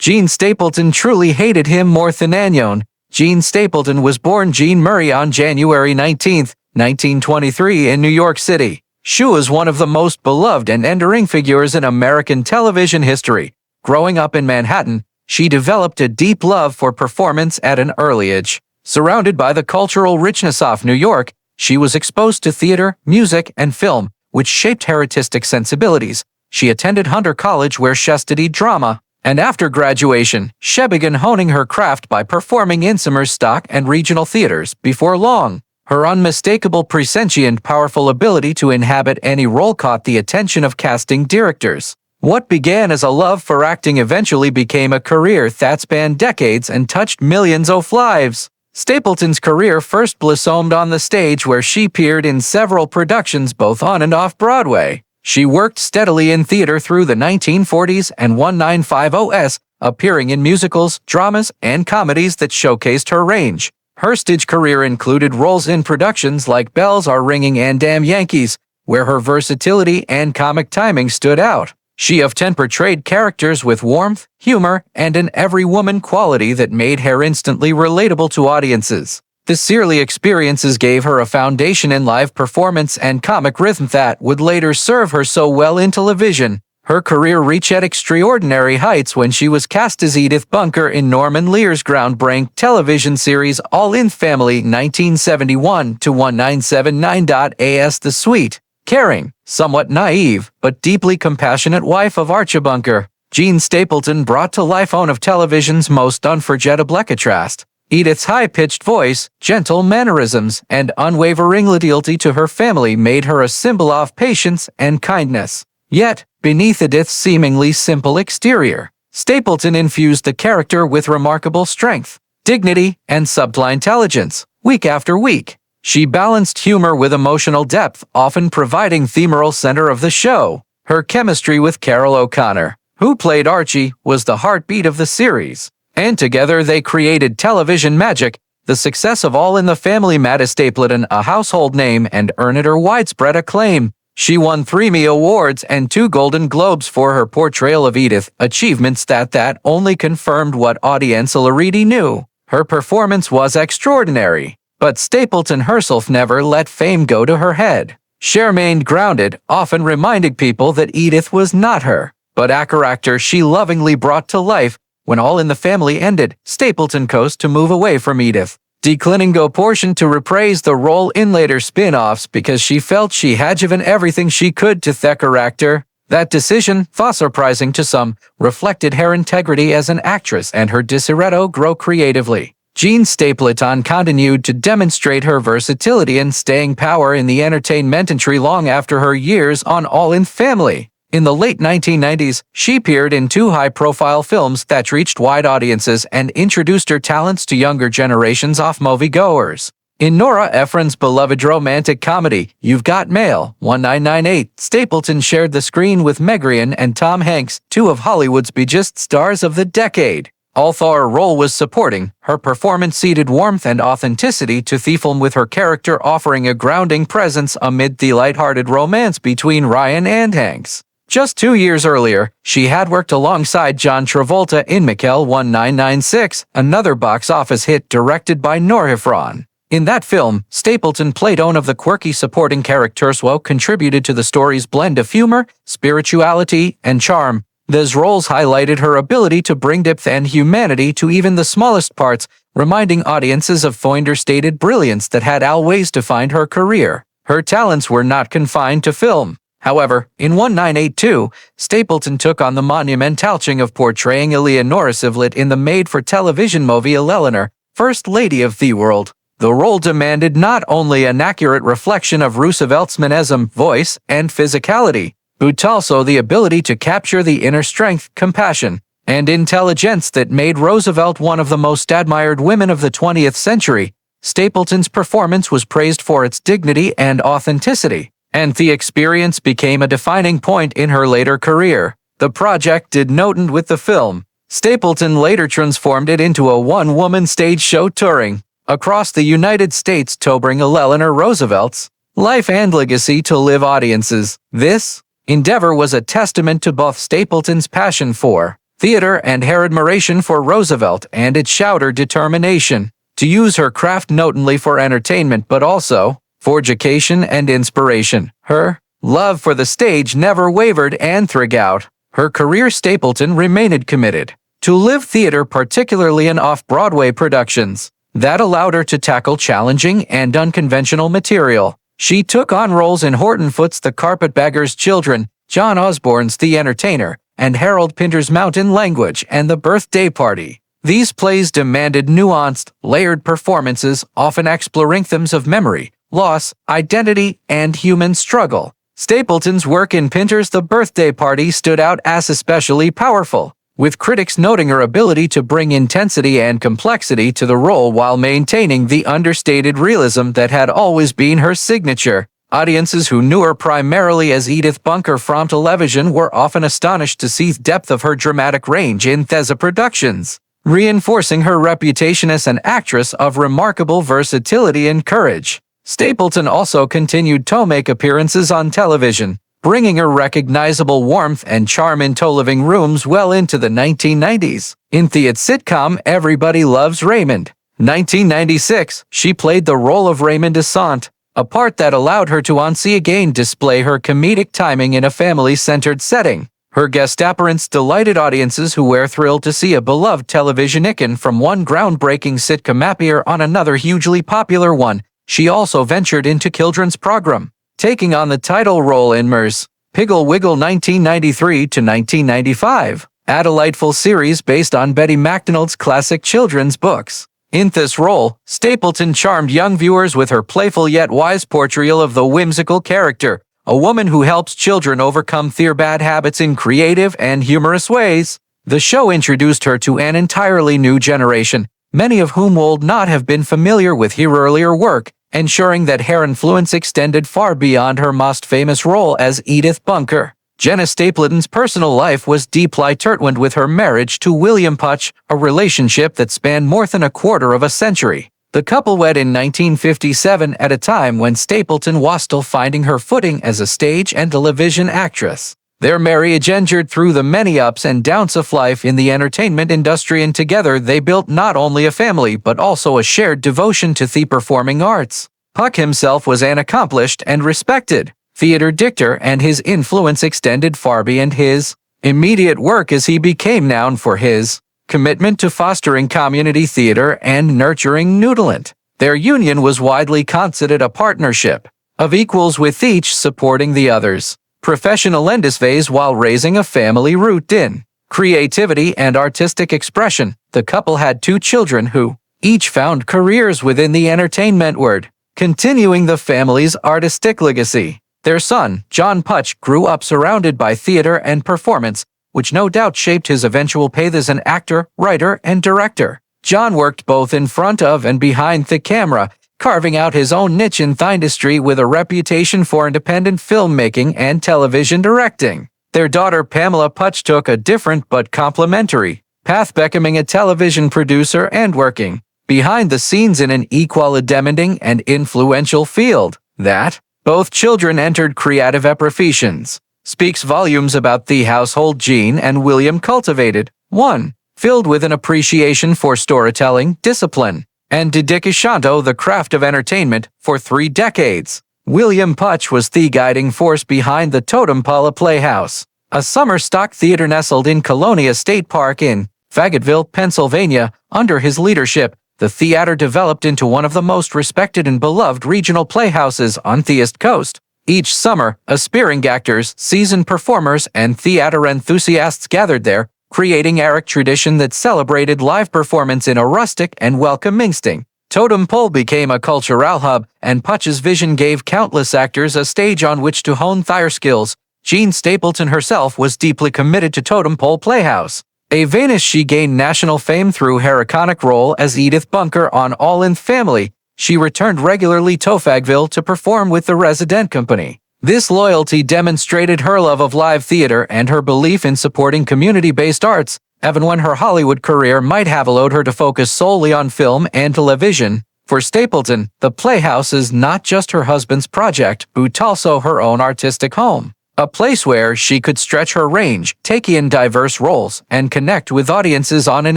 Jean Stapleton truly hated him more than anyone. Jean Stapleton was born Jean Murray on January 19, 1923 in New York City. She was one of the most beloved and enduring figures in American television history. Growing up in Manhattan, she developed a deep love for performance at an early age. Surrounded by the cultural richness of New York, she was exposed to theater, music, and film, which shaped her artistic sensibilities. She attended Hunter College where she studied drama, and after graduation, she began honing her craft by performing in summer stock and regional theaters. Before long, her unmistakable presentient powerful ability to inhabit any role caught the attention of casting directors. What began as a love for acting eventually became a career that spanned decades and touched millions of lives. Stapleton's career first blossomed on the stage where she appeared in several productions both on and off Broadway. She worked steadily in theater through the 1940s and 1950s, appearing in musicals, dramas, and comedies that showcased her range. Her stage career included roles in productions like Bells Are Ringing and Damn Yankees, where her versatility and comic timing stood out. She often portrayed characters with warmth, humor, and an every-woman quality that made her instantly relatable to audiences. This early experiences gave her a foundation in live performance and comic rhythm that would later serve her so well in television. Her career reached extraordinary heights when she was cast as Edith Bunker in Norman Lear's groundbreaking television series All in Family 1971 to 1979. As the sweet, caring, somewhat naive, but deeply compassionate wife of Archie Bunker, Jean Stapleton brought to life one of television's most unforgettable contrast. Edith's high-pitched voice, gentle mannerisms, and unwavering loyalty to her family made her a symbol of patience and kindness. Yet, beneath Edith's seemingly simple exterior, Stapleton infused the character with remarkable strength, dignity, and subtle intelligence. Week after week, she balanced humor with emotional depth, often providing the moral center of the show. Her chemistry with Carroll O'Connor, who played Archie, was the heartbeat of the series, and together they created television magic. The success of All in the Family made Stapleton a household name and earned her widespread acclaim. She won 3 Emmy Awards and 2 Golden Globes for her portrayal of Edith, achievements that only confirmed what audience already knew. Her performance was extraordinary, but Stapleton herself never let fame go to her head. She remained grounded, often reminding people that Edith was not her, but a character she lovingly brought to life. When All in the Family ended, Stapleton chose to move away from Edith, declining a portion to reprise the role in later spin-offs because she felt she had given everything she could to the character. That decision, though surprising to some, reflected her integrity as an actress and her desire to grow creatively. Jean Stapleton continued to demonstrate her versatility and staying power in the entertainment industry long after her years on All in Family. In the late 1990s, she appeared in 2 high-profile films that reached wide audiences and introduced her talents to younger generations of moviegoers. In Nora Ephron's beloved romantic comedy, You've Got Mail, 1998, Stapleton shared the screen with Meg Ryan and Tom Hanks, 2 of Hollywood's biggest stars of the decade. Although her role was supporting, her performance added warmth and authenticity to the film, with her character offering a grounding presence amid the lighthearted romance between Ryan and Hanks. Just 2 years earlier, she had worked alongside John Travolta in Michael 1996, another box office hit directed by Nora Ephron. In that film, Stapleton played one of the quirky supporting characters who contributed to the story's blend of humor, spirituality, and charm. These roles highlighted her ability to bring depth and humanity to even the smallest parts, reminding audiences of the understated brilliance that had always defined her career. Her talents were not confined to film. However, in 1982, Stapleton took on the monumental challenge of portraying Eleanor Roosevelt in the made-for-television movie Eleanor, First Lady of the World. The role demanded not only an accurate reflection of Roosevelt's mannerism, voice, and physicality, but also the ability to capture the inner strength, compassion, and intelligence that made Roosevelt one of the most admired women of the 20th century. Stapleton's performance was praised for its dignity and authenticity, and the experience became a defining point in her later career. The project did not end with the film. Stapleton later transformed it into a one-woman stage show touring across the United States to bring Eleanor Roosevelt's life and legacy to live audiences. This endeavor was a testament to both Stapleton's passion for theater and her admiration for Roosevelt, and it showed her determination to use her craft not only for entertainment but also for education and inspiration. Her love for the stage never wavered, and throughout her career Stapleton remained committed to live theater, particularly in off-Broadway productions that allowed her to tackle challenging and unconventional material. She took on roles in Horton Foote's The Carpetbagger's Children, John Osborne's The Entertainer, and Harold Pinter's Mountain Language and The Birthday Party. These plays demanded nuanced, layered performances, often exploring themes of memory, loss, identity, and human struggle. Stapleton's work in Pinter's The Birthday Party stood out as especially powerful, with critics noting her ability to bring intensity and complexity to the role while maintaining the understated realism that had always been her signature. Audiences who knew her primarily as Edith Bunker from television were often astonished to see the depth of her dramatic range in theater productions, reinforcing her reputation as an actress of remarkable versatility and courage. Stapleton also continued to make appearances on television, bringing her recognizable warmth and charm into living rooms well into the 1990s. In the sitcom Everybody Loves Raymond, 1996, she played the role of Raymond Desant, a part that allowed her to once again display her comedic timing in a family-centered setting. Her guest appearance delighted audiences who were thrilled to see a beloved television icon from one groundbreaking sitcom appear on another hugely popular one. She also ventured into children's program, taking on the title role in Ms. Piggle Wiggle 1993 to 1995, a delightful series based on Betty MacDonald's classic children's books. In this role, Stapleton charmed young viewers with her playful yet wise portrayal of the whimsical character, a woman who helps children overcome their bad habits in creative and humorous ways. The show introduced her to an entirely new generation, many of whom would not have been familiar with her earlier work, ensuring that her influence extended far beyond her most famous role as Edith Bunker. Jenna Stapleton's personal life was deeply intertwined with her marriage to William Putch, a relationship that spanned more than a quarter of a century. The couple wed in 1957 at a time when Stapleton was still finding her footing as a stage and television actress. Their marriage endured through the many ups and downs of life in the entertainment industry, and together they built not only a family but also a shared devotion to the performing arts. Puck himself was an accomplished and respected theater director, and his influence extended far beyond his immediate work as he became known for his commitment to fostering community theater and nurturing new talent. Their union was widely considered a partnership of equals, with each supporting the other's professional endeavors while raising a family rooted in creativity and artistic expression. The couple had 2 children who each found careers within the entertainment world, continuing the family's artistic legacy. Their son, John Putch, grew up surrounded by theater and performance, which no doubt shaped his eventual path as an actor, writer, and director. John worked both in front of and behind the camera, carving out his own niche in the industry with a reputation for independent filmmaking and television directing. Their daughter Pamela Putch took a different but complementary path, becoming a television producer and working behind the scenes in an equally demanding and influential field. That both children entered creative professions speaks volumes about the household Jean and William cultivated, one filled with an appreciation for storytelling, discipline, and dedication to the craft of entertainment. For 3 decades, William Putch was the guiding force behind the Totem Pole Playhouse, a summer stock theater nestled in Colonia State Park in Fayetteville, Pennsylvania. Under his leadership, the theater developed into one of the most respected and beloved regional playhouses on the East Coast. Each summer, aspiring actors, seasoned performers, and theater enthusiasts gathered there, creating a tradition that celebrated live performance in a rustic and welcoming setting. Totem Pole became a cultural hub, and Putch's vision gave countless actors a stage on which to hone their skills. Jean Stapleton herself was deeply committed to Totem Pole Playhouse. A Venus, she gained national fame through her iconic role as Edith Bunker on All in the Family. She returned regularly to Fayetteville to perform with the resident company. This loyalty demonstrated her love of live theater and her belief in supporting community-based arts, even when her Hollywood career might have allowed her to focus solely on film and television. For Stapleton, the Playhouse is not just her husband's project, but also her own artistic home. a place where she could stretch her range, take in diverse roles, and connect with audiences on an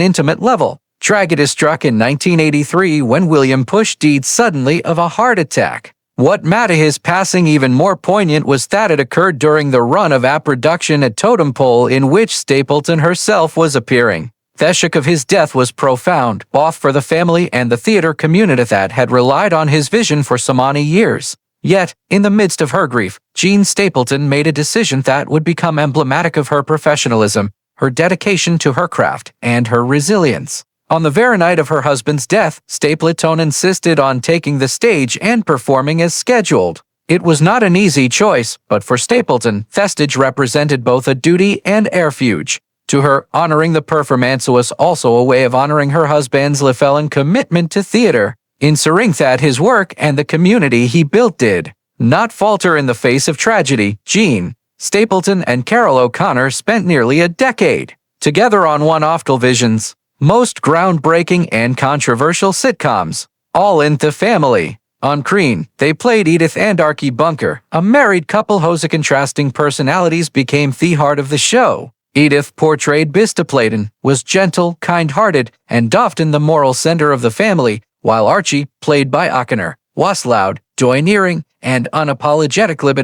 intimate level. Tragedy struck in 1983 when William Push died suddenly of a heart attack. What made his passing even more poignant was that it occurred during the run of a production at Totem Pole in which Stapleton herself was appearing. The shock of his death was profound, both for the family and the theater community that had relied on his vision for so many years. Yet, in the midst of her grief, Jean Stapleton made a decision that would become emblematic of her professionalism, her dedication to her craft, and her resilience. On the very night of her husband's death, Stapleton insisted on taking the stage and performing as scheduled. It was not an easy choice, but for Stapleton, the stage represented both a duty and a refuge. To her, honoring the performance was also a way of honoring her husband's lifelong commitment to theater, ensuring that his work and the community he built did not falter in the face of tragedy. Jean Stapleton and Carroll O'Connor spent nearly a decade together on one-off television's most groundbreaking and controversial sitcoms, All in the Family. On screen, they played Edith and Edith Bunker, a married couple whose contrasting personalities became the heart of the show. Edith, portrayed by Stapleton, was gentle, kind-hearted, and often the moral center of the family, while Archie, played by O'Connor, was loud, domineering, and unapologetically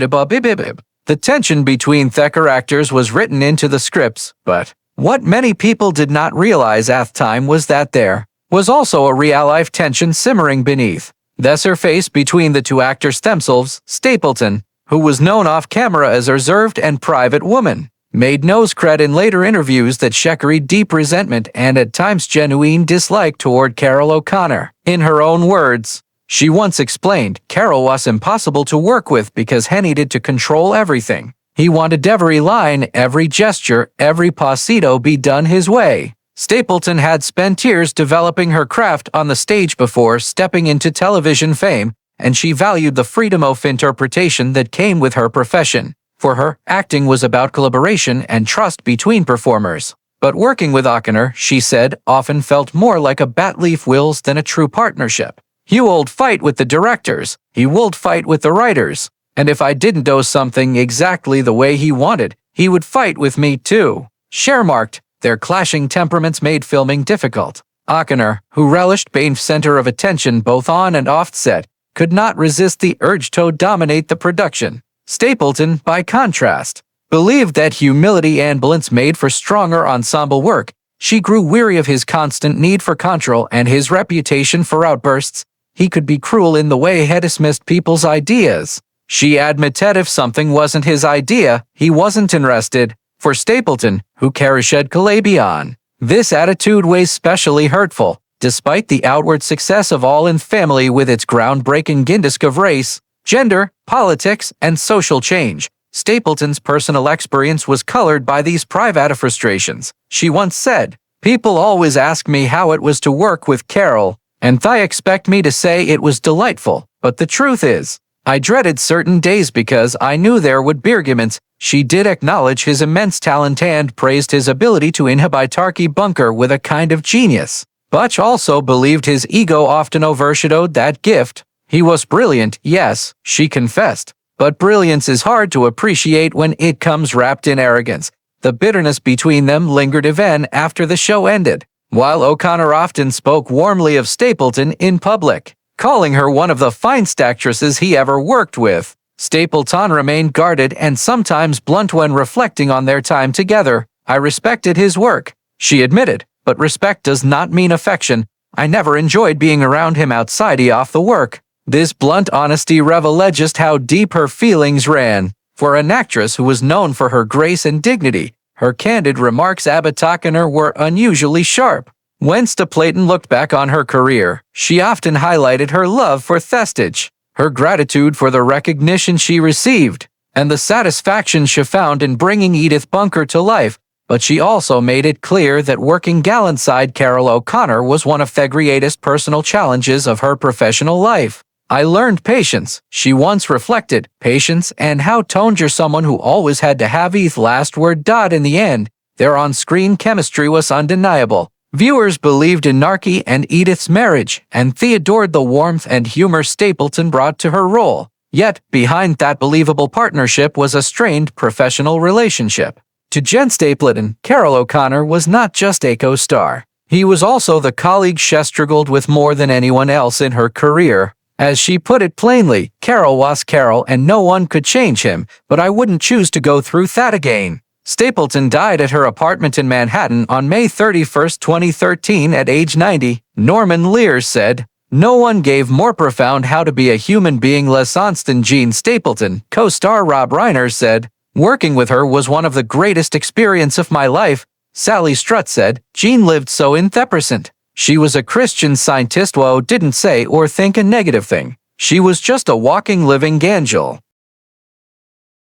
bib. The tension between the characters was written into the scripts, but what many people did not realize at the time was that there was also a real-life tension simmering beneath the surface between the two actors themselves. Stapleton, who was known off-camera as a reserved and private woman, made no secret in later interviews that she carried deep resentment and at times genuine dislike toward Carroll O'Connor. In her own words, she once explained, Carroll was impossible to work with because he needed to control everything. He wanted every line, every gesture, every pasito be done his way. Stapleton had spent years developing her craft on the stage before stepping into television fame, and she valued the freedom of interpretation that came with her profession. For her, acting was about collaboration and trust between performers. But working with O'Connor, she said, often felt more like a bat-leaf wills than a true partnership. He would fight with the directors, he would fight with the writers, and if I didn't do something exactly the way he wanted, he would fight with me too. She remarked, their clashing temperaments made filming difficult. O'Connor, who relished being center of attention both on and off set, could not resist the urge to dominate the production. Stapleton, by contrast, believed that humility and balance made for stronger ensemble work. She grew weary of his constant need for control and his reputation for outbursts. He could be cruel in the way he dismissed people's ideas. She admitted if something wasn't his idea, he wasn't interested. For Stapleton, who carried Calabian, this attitude was especially hurtful. Despite the outward success of All in Family with its groundbreaking guidance of race, gender, politics, and social change, Stapleton's personal experience was colored by these private frustrations. She once said, people always ask me how it was to work with Carroll, and they expect me to say it was delightful, but the truth is, I dreaded certain days because I knew there would be arguments. She did acknowledge his immense talent and praised his ability to inhabit Edith Bunker with a kind of genius, but also believed his ego often overshadowed that gift. He was brilliant, yes, she confessed, but brilliance is hard to appreciate when it comes wrapped in arrogance. The bitterness between them lingered even after the show ended, while O'Connor often spoke warmly of Stapleton in public, calling her one of the finest actresses he ever worked with. Stapleton remained guarded and sometimes blunt when reflecting on their time together. I respected his work, she admitted, but respect does not mean affection. I never enjoyed being around him outside of the work. This blunt honesty revealed just how deep her feelings ran. For an actress who was known for her grace and dignity, her candid remarks about O'Connor were unusually sharp. When Stapleton looked back on her career, she often highlighted her love for the stage, her gratitude for the recognition she received, and the satisfaction she found in bringing Edith Bunker to life. But she also made it clear that working alongside Carroll O'Connor was one of the greatest personal challenges of her professional life. I learned patience, she once reflected, patience and how to you're someone who always had to have the last word. In the end, their on-screen chemistry was undeniable. Viewers believed in Narky and Edith's marriage, and they adored the warmth and humor Stapleton brought to her role. Yet, behind that believable partnership was a strained professional relationship. To Jen Stapleton, Carroll O'Connor was not just a co-star. He was also the colleague she struggled with more than anyone else in her career. As she put it plainly, Carroll was Carroll and no one could change him, but I wouldn't choose to go through that again. Stapleton died at her apartment in Manhattan on May 31, 2013 at age 90. Norman Lear said, "No one gave more profound how to be a human being lessons than Jean Stapleton." Co-star Rob Reiner said, "Working with her was one of the greatest experience of my life." Sally Strutt said, "Jean lived so inthepercent. She was a Christian Scientist who didn't say or think a negative thing. She was just a walking living angel."